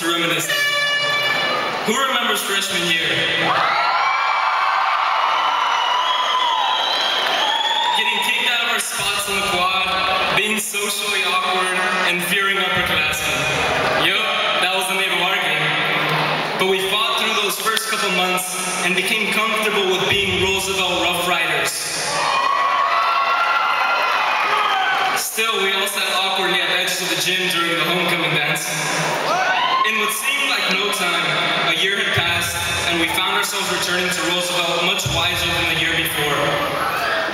Reminiscing. Who remembers freshman year? Getting kicked out of our spots on the quad, being socially awkward, and fearing upperclassmen. Yup, that was the name of our game. But we fought through those first couple months and became comfortable with being Roosevelt Rough Riders. Still, we all sat awkwardly at the edges of the gym during the homecoming dance. In what seemed like no time, a year had passed, and we found ourselves returning to Roosevelt much wiser than the year before.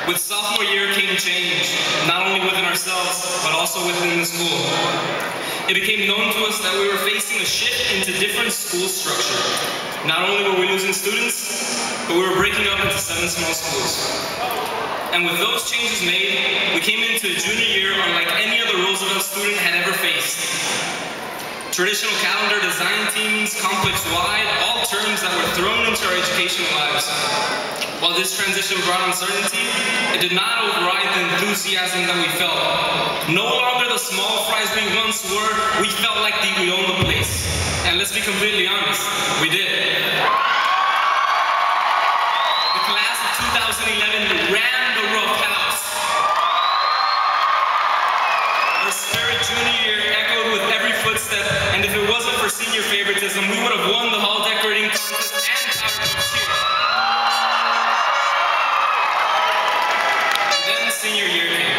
With sophomore year came change, not only within ourselves, but also within the school. It became known to us that we were facing a shift into different school structure. Not only were we losing students, but we were breaking up into 7 small schools. And with those changes made, we came into a junior year unlike any other Roosevelt student had ever faced. Traditional calendar design teams, complex-wide, all terms that were thrown into our educational lives. While this transition brought uncertainty, it did not override the enthusiasm that we felt. No longer the small fries we once were, we felt like we owned the place. And let's be completely honest, we did. The class of 2011 ran the rough house. Our spirit junior year echoed with every footstep, and if it wasn't for senior favoritism, we would have won the hall decorating contest and powder puff cheer. Then senior year came.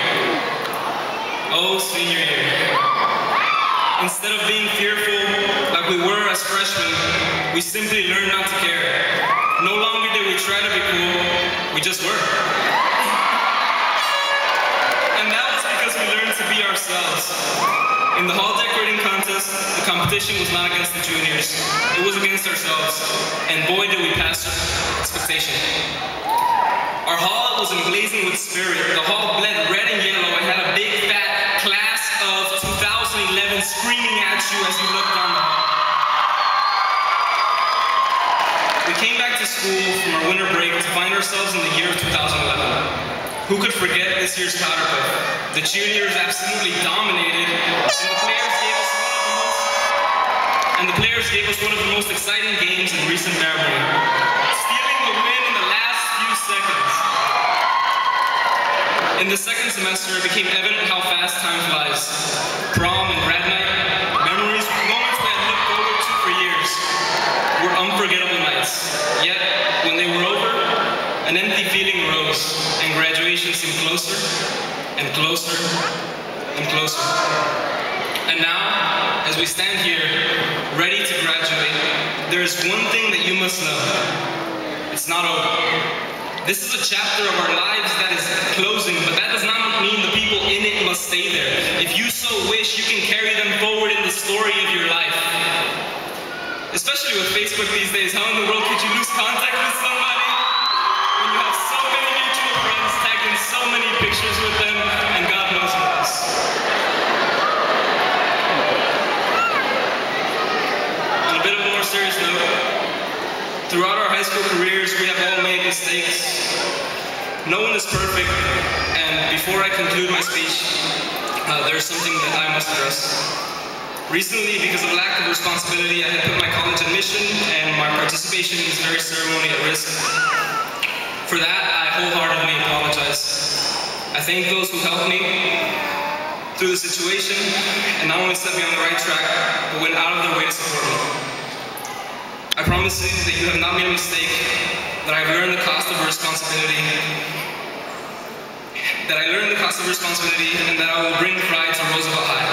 Oh, senior year. Instead of being fearful like we were as freshmen, we simply learned not to care. No longer did we try to be cool, we just were. And that was because we learned to be ourselves. In the hall decorating contest, the competition was not against the juniors, it was against ourselves. And boy did we pass expectation. Our hall was emblazoned with spirit. The hall bled red and yellow and had a big fat class of 2011 screaming at you as you looked down the hall. We came back to school from our winter break to find ourselves in the year of 2011. Who could forget this year's powder puff? The cheerleaders absolutely dominated, and the players gave us one of the most exciting games in recent memory, stealing the win in the last few seconds. In the second semester, it became evident how fast time flies. Prom and grad night, moments we had looked forward to for years, were unforgettable nights. Yet, when they were over, an empty feeling arose, and graduation seemed closer and closer and closer. And now, as we stand here, ready to graduate, there is one thing that you must know. It's not over. This is a chapter of our lives that is closing, but that does not mean the people in it must stay there. If you so wish, you can carry them forward in the story of your life. Especially with Facebook these days, how in the world could you lose contact with somebody when you have so many mutual friends tagged in so many pictures with them, and God knows what else. On a bit of a more serious note, throughout our high school careers, we have all made mistakes. No one is perfect, and before I conclude my speech, there's something that I must address. Recently, because of lack of responsibility, I had put my college admission and my participation in this very ceremony at risk. For that, I wholeheartedly apologize. I thank those who helped me through the situation and not only set me on the right track, but went out of their way to support me. I promise you that you have not made a mistake, that I have learned the cost of responsibility, and that I will bring pride to Roosevelt High.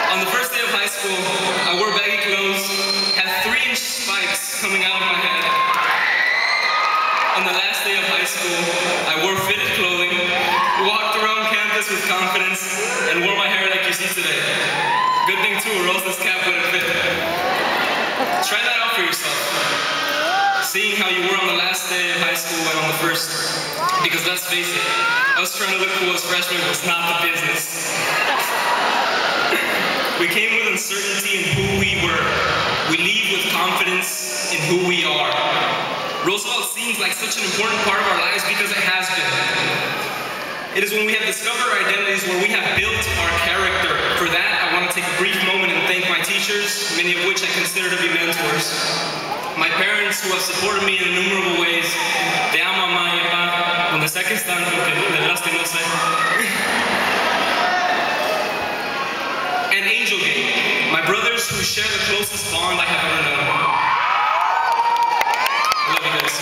On the first day of high school, I wore baggy clothes, had 3-inch spikes coming out of my head. On the last day of high school, I wore fitted clothing, walked around campus with confidence, and wore my hair like you see today. Good thing too, or else this cap wouldn't fit. Try that out for yourself. Seeing how you were on the last day of high school and on the first. Because let's face it, us trying to look cool as freshmen was not the business. We came with uncertainty in who we were. We leave with confidence in who we are. Roosevelt seems like such an important part of our lives because It is when we have discovered our identities where we have built our character. For that, I want to take a brief moment and thank my teachers, many of which I consider to be mentors. My parents who have supported me in innumerable ways. Te amo, mamá y papá, donde sea que están, porque de veras que no sé. And Angel Gang, my brothers who share the closest bond I have ever known. I love you guys.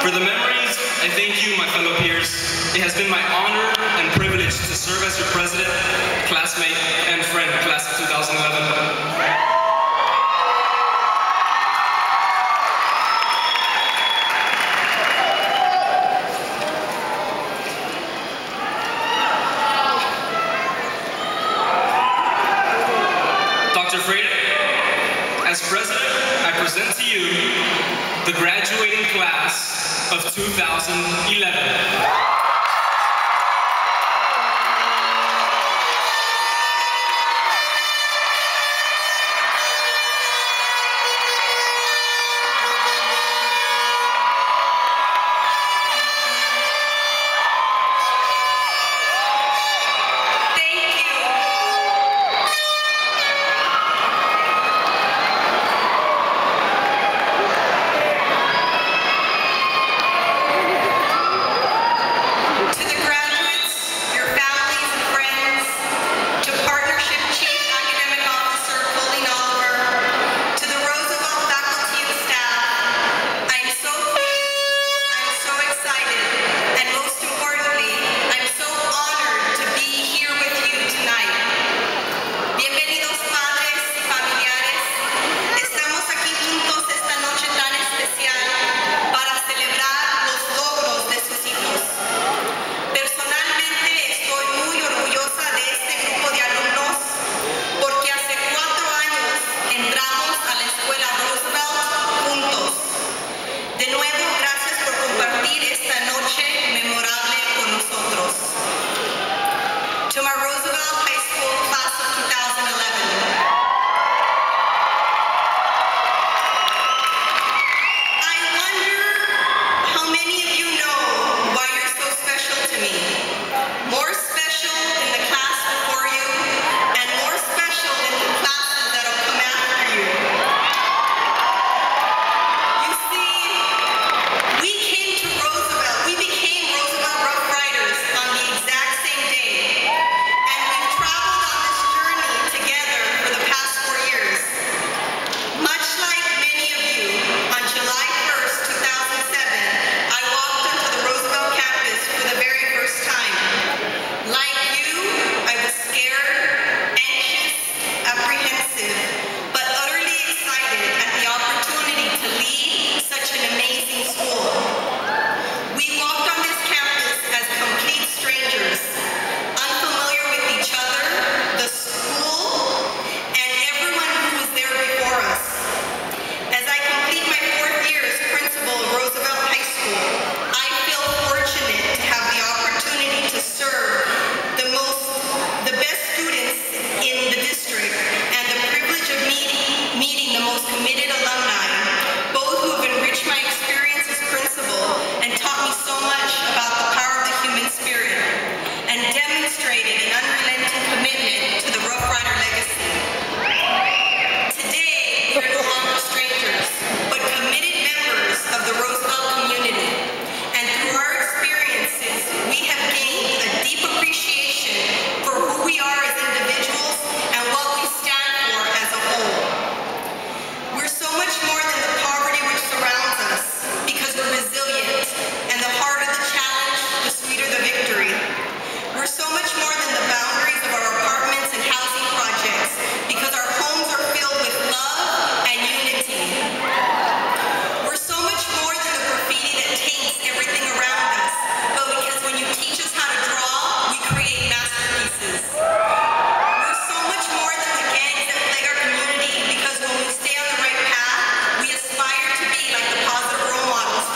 For the memories, I thank you, my fellow peers. It has been my honor and privilege to serve as your president, classmate, and friend, class of 2011. As president, I present to you the graduating class of 2011.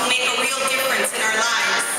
Make a real difference in our lives.